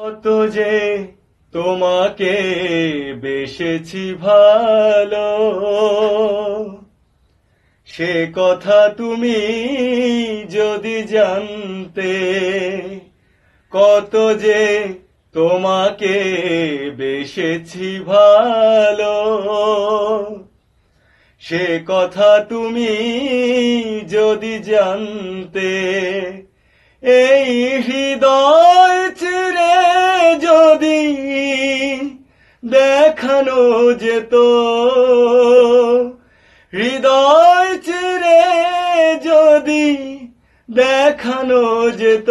কত যে তোমাকে বেসেছি ভালো, সে কথা তুমি যদি জানতে। কত যে তোমাকে বেসেছি ভালো, সে কথা তুমি যদি জানতে। এই হৃদয় চিরে যদি দেখানো যেত, হৃদয় চিরে যদি দেখানো যেত,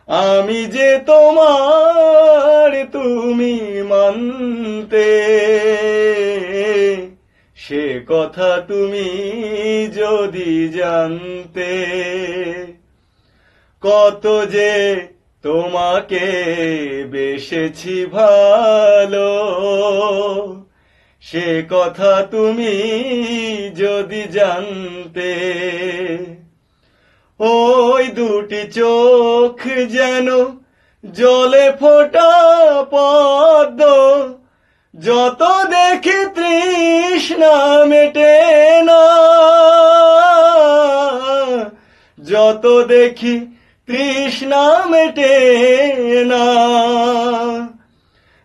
আমি যে তোমার তুমি মানতে। সে কথা তুমি যদি জানতে। কত যে তোমাকে বেসেছি ভালো, সে কথা তুমি যদি জানতে। ওই দুটি চোখ যেন জলে ফোটা পদ্ম, যত দেখি তৃষ্ণা মেটে না, যত দেখি তৃষ্ণা মেটে না।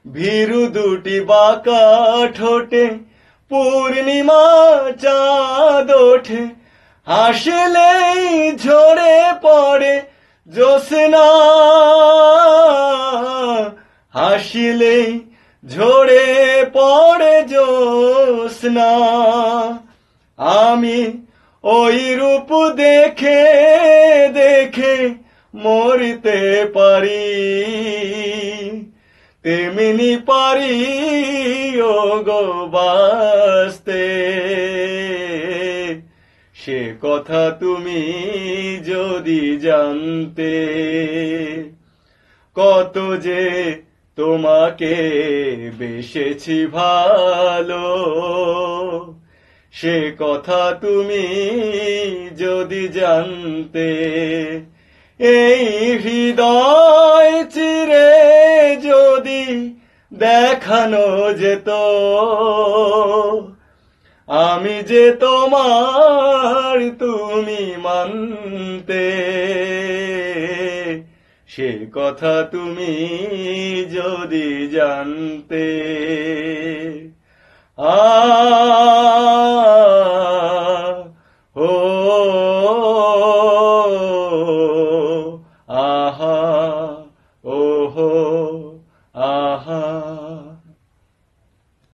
ভীরু দুটি বাঁকা ঠোঁটে পূর্ণিমা চাঁদ ওঠে, হাসলেই ঝরে পড়ে জ্যোৎস্না, হাসলেই ঝরে পড়ে জ্যোৎস্না। আমি ওই রূপ দেখে দেখে মরতে পারি, তেমনি পারি ওগো বাঁচতে। সে কথা তুমি যদি জানতে। কত যে তোমাকে বেসেছি ভালো, সে কথা তুমি যদি জানতে। এই হৃদয় চিরে যদি দেখানো যেত, আমি যে তোমার তুমি মানতে। সে কথা তুমি যদি জানতে। ও আহা।